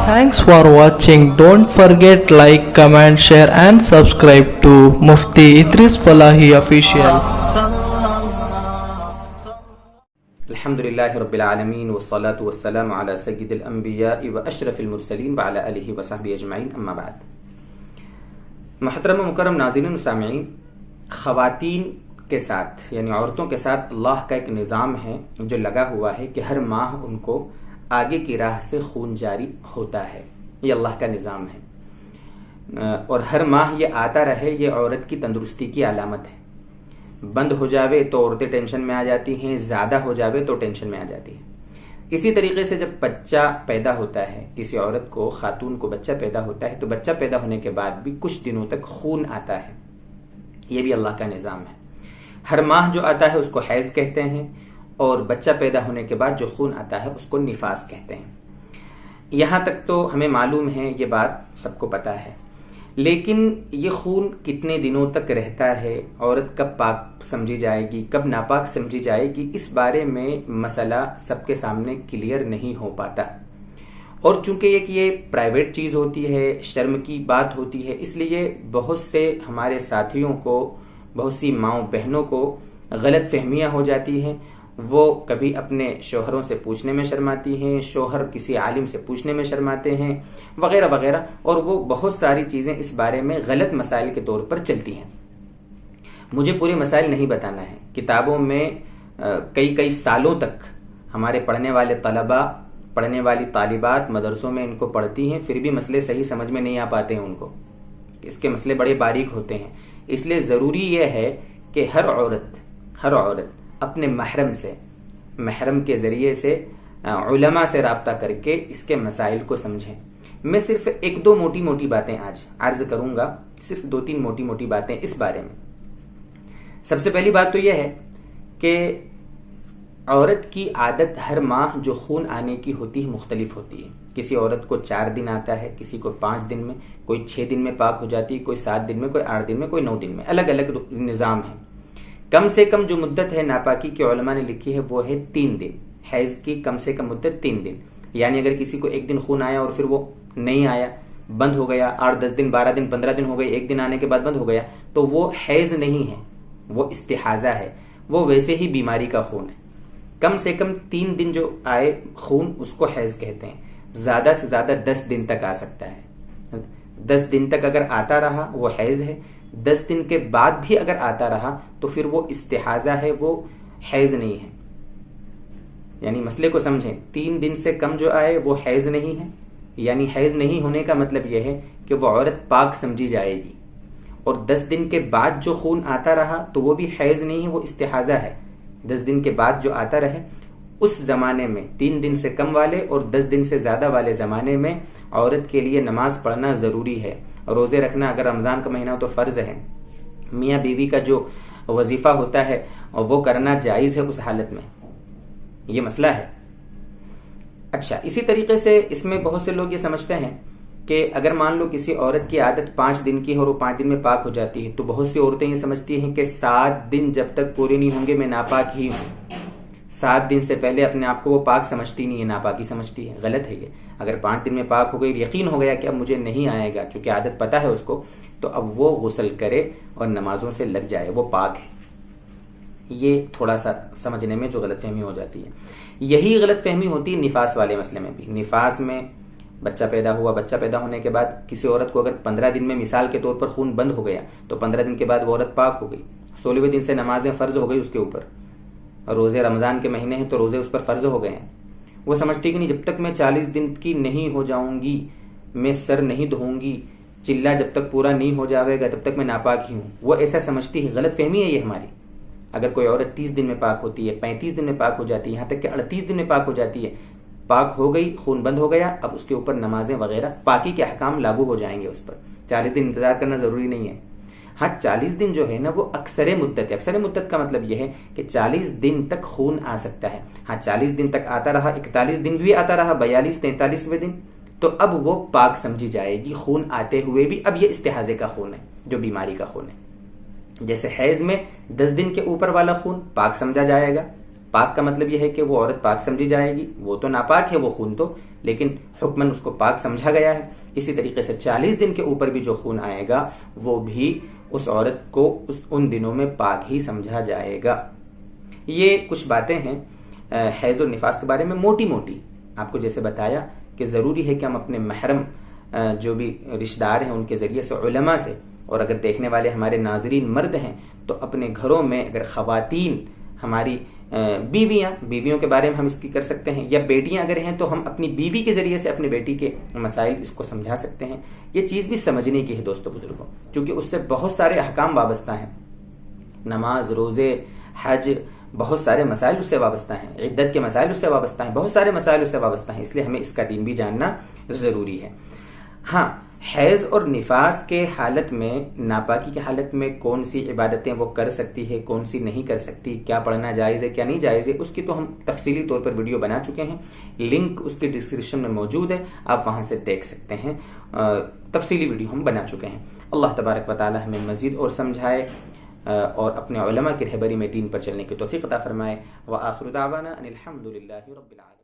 Thanks for watching. Don't forget like, comment, share and subscribe to Mufti Idris Falahi Official. الحمدللہ رب العالمین والصلاة والسلام علی سید الانبیاء و اشرف المرسلین وعلی آلہ وصحبہ اجمعین، اما بعد۔ محترم و مکرم ناظرین و سامعین، خواتین کے ساتھ یعنی عورتوں کے ساتھ اللہ کا ایک نظام ہے جو لگا ہوا ہے کہ ہر ماہ ان کو آگے کی راہ سے خون جاری ہوتا ہے۔ یہ اللہ کا نظام ہے اور ہر ماہ یہ آتا رہے، یہ عورت کی تندرستی کی علامت ہے۔ بند ہو جاوے تو عورتیں ٹینشن میں آ جاتی ہیں، زیادہ ہو جاوے تو ٹینشن میں آ جاتی ہیں۔ اسی طریقے سے جب بچہ پیدا ہوتا ہے، کسی عورت کو، خاتون کو بچہ پیدا ہوتا ہے، تو بچہ پیدا ہونے کے بعد بھی کچھ دنوں تک خون آتا ہے۔ یہ بھی اللہ کا نظام ہے۔ ہر ماہ جو آتا ہے اس کو حیض کہتے ہیں، اور بچہ پیدا ہونے کے بعد جو خون آتا ہے اس کو نفاس کہتے ہیں۔ یہاں تک تو ہمیں معلوم ہے، یہ بات سب کو پتا ہے، لیکن یہ خون کتنے دنوں تک رہتا ہے، عورت کب پاک سمجھی جائے گی، کب ناپاک سمجھی جائے گی، اس بارے میں مسئلہ سب کے سامنے کلیئر نہیں ہو پاتا۔ اور چونکہ یہ پرائیویٹ چیز ہوتی ہے، شرم کی بات ہوتی ہے، اس لیے بہت سے ہمارے ساتھیوں کو، بہت سی ماؤں بہنوں کو غلط فہمیاں ہو جاتی ہیں۔ وہ کبھی اپنے شوہروں سے پوچھنے میں شرماتی ہیں، شوہر کسی عالم سے پوچھنے میں شرماتے ہیں، وغیرہ وغیرہ، اور وہ بہت ساری چیزیں اس بارے میں غلط مسائل کے طور پر چلتی ہیں۔ مجھے پورے مسائل نہیں بتانا ہے، کتابوں میں کئی سالوں تک ہمارے پڑھنے والے طلباء، پڑھنے والی طالبات مدرسوں میں ان کو پڑھتی ہیں، پھر بھی مسئلے صحیح سمجھ میں نہیں آ پاتے ہیں ان کو۔ اس کے مسئلے بڑے باریک ہوتے ہیں، اس لیے ضروری یہ ہے کہ ہر عورت اپنے محرم کے ذریعے سے علماء سے رابطہ کر کے اس کے مسائل کو سمجھیں۔ میں صرف ایک دو موٹی باتیں آج عرض کروں گا، صرف 2-3 موٹی باتیں اس بارے میں۔ سب سے پہلی بات تو یہ ہے کہ عورت کی عادت ہر ماہ جو خون آنے کی ہوتی ہے مختلف ہوتی ہے۔ کسی عورت کو 4 دن آتا ہے، کسی کو 5 دن میں، کوئی 6 دن میں پاک ہو جاتی ہے، کوئی 7 دن میں، کوئی 8 دن میں، کوئی 9 دن میں، الگ الگ نظام ہے۔ کم سے کم جو مدت ہے ناپاکی کے علماء نے لکھی ہے وہ ہے 3 دن۔ حیض کی کم سے کم مدت 3 دن، یعنی اگر کسی کو 1 دن خون آیا اور پھر وہ نہیں آیا، بند ہو گیا، 8-10 دن، 12 دن، 15 دن ہو گئے، 1 دن آنے کے بعد بند ہو گیا، تو وہ حیض نہیں ہے، وہ استحاضہ ہے، وہ ویسے ہی بیماری کا خون ہے۔ کم سے کم 3 دن جو آئے خون اس کو حیض کہتے ہیں۔ زیادہ سے زیادہ 10 دن تک آ سکتا ہے۔ 10 دن تک اگر آتا رہا وہ حیض ہے، 10 دن کے بعد بھی اگر آتا رہا تو پھر وہ استحاضہ ہے، وہ حیض نہیں ہے۔ یعنی مسئلے کو سمجھیں، 3 دن سے کم جو آئے وہ حیض نہیں ہے، یعنی حیض نہیں ہونے کا مطلب یہ ہے کہ وہ عورت پاک سمجھی جائے گی۔ اور 10 دن کے بعد جو خون آتا رہا تو وہ بھی حیض نہیں ہے، وہ استحاضہ ہے۔ 10 دن کے بعد جو آتا رہے اس زمانے میں، 3 دن سے کم والے اور 10 دن سے زیادہ والے زمانے میں عورت کے لیے نماز پڑھنا ضروری ہے، روزے رکھنا اگر رمضان کا مہینہ ہو تو فرض ہے، میاں بیوی کا جو وظیفہ ہوتا ہے وہ کرنا جائز ہے اس حالت میں۔ یہ مسئلہ ہے۔ اچھا، اسی طریقے سے اس میں بہت سے لوگ یہ سمجھتے ہیں کہ اگر مان لو کسی عورت کی عادت 5 دن کی ہے اور وہ 5 دن میں پاک ہو جاتی ہے، تو بہت سی عورتیں یہ سمجھتی ہیں کہ 7 دن جب تک پورے نہیں ہوں گے میں ناپاک ہی ہوں۔ 7 دن سے پہلے اپنے آپ کو وہ پاک سمجھتی نہیں ہے، ناپاکی سمجھتی ہے۔ غلط ہے یہ۔ اگر 5 دن میں پاک ہو گئی، یقین ہو گیا کہ اب مجھے نہیں آئے گا، چونکہ عادت پتہ ہے اس کو، تو اب وہ غسل کرے اور نمازوں سے لگ جائے، وہ پاک ہے۔ یہ تھوڑا سا سمجھنے میں جو غلط فہمی ہو جاتی ہے، یہی غلط فہمی ہوتی ہے نفاس والے مسئلے میں بھی۔ نفاس میں بچہ پیدا ہوا، بچہ پیدا ہونے کے بعد کسی عورت کو اگر 15 دن میں مثال کے طور پر خون بند ہو گیا تو 15 دن کے بعد وہ عورت پاک ہو گئی، 16ویں دن سے نمازیں فرض ہو گئی اس کے اوپر، اور روزے رمضان کے مہینے ہیں تو روزے اس پر فرض ہو گئے ہیں۔ وہ سمجھتی کہ نہیں، جب تک میں 40 دن کی نہیں ہو جاؤں گی، میں سر نہیں دھوؤں گی، چلہ جب تک پورا نہیں ہو جاوے گا تب تک میں ناپاک ہی ہوں، وہ ایسا سمجھتی ہے۔ غلط فہمی ہے یہ ہماری۔ اگر کوئی عورت 30 دن میں پاک ہوتی ہے، 35 دن میں پاک ہو جاتی ہے، یہاں تک کہ 38 دن میں پاک ہو جاتی ہے، پاک ہو گئی، خون بند ہو گیا، اب اس کے اوپر نمازیں وغیرہ پاکی کے احکام لاگو ہو جائیں گے اس پر۔ 40 دن انتظار کرنا ضروری نہیں ہے۔ ہاں 40 دن جو ہے نا وہ اکثر مدت ہے۔ اکثر مدت کا مطلب یہ ہے کہ 40 دن تک خون آ سکتا ہے۔ ہاں 40 دن تک آتا رہا، 41 دن بھی آتا رہا، 42 43ویں دن، تو اب وہ پاک سمجھی جائے گی خون آتے ہوئے بھی۔ اب یہ استحاضے کا خون ہے جو بیماری کا خون ہے۔ جیسے حیض میں 10 دن کے اوپر والا خون پاک سمجھا جائے گا، پاک کا مطلب یہ ہے کہ وہ عورت پاک سمجھی جائے گی، وہ تو ناپاک ہے وہ خون تو، لیکن حکماً اس کو پاک سمجھا گیا ہے۔ اسی طریقے سے 40 دن کے اوپر بھی جو خون آئے گا وہ بھی اس عورت کو ان دنوں میں پاک ہی سمجھا جائے گا۔ یہ کچھ باتیں ہیں حیض اور نفاس کے بارے میں، موٹی موٹی آپ کو جیسے بتایا کہ ضروری ہے کہ ہم اپنے محرم جو بھی رشتہ دار ہیں ان کے ذریعے سے، علماء سے، اور اگر دیکھنے والے ہمارے ناظرین مرد ہیں تو اپنے گھروں میں اگر خواتین ہماری بیویوں کے بارے میں ہم اس کی کر سکتے ہیں، یا بیٹیاں اگر ہیں تو ہم اپنی بیوی کے ذریعے سے اپنی بیٹی کے مسائل اس کو سمجھا سکتے ہیں۔ یہ چیز بھی سمجھنے کی ہے دوستو بزرگوں، کیونکہ اس سے بہت سارے احکام وابستہ ہیں، نماز، روزے، حج، بہت سارے مسائل اس سے وابستہ ہیں، عدت کے مسائل اس سے وابستہ ہیں، بہت سارے مسائل اس سے وابستہ ہیں، اس لیے ہمیں اس کا دین بھی جاننا ضروری ہے۔ ہاں، حیض اور نفاس کے حالت میں، ناپاکی کے حالت میں کون سی عبادتیں وہ کر سکتی ہے، کون سی نہیں کر سکتی، کیا پڑھنا جائز ہے کیا نہیں جائز ہے، اس کی تو ہم تفصیلی طور پر ویڈیو بنا چکے ہیں، لنک اس کے ڈسکرپشن میں موجود ہے، آپ وہاں سے دیکھ سکتے ہیں، تفصیلی ویڈیو ہم بنا چکے ہیں۔ اللہ تبارک و تعالی ہمیں مزید اور سمجھائے اور اپنے علماء کی رہبری میں دین پر چلنے کی توفیق عطا فرمائے۔ وآخر دعوانا ان الحمد للہ رب العالمین۔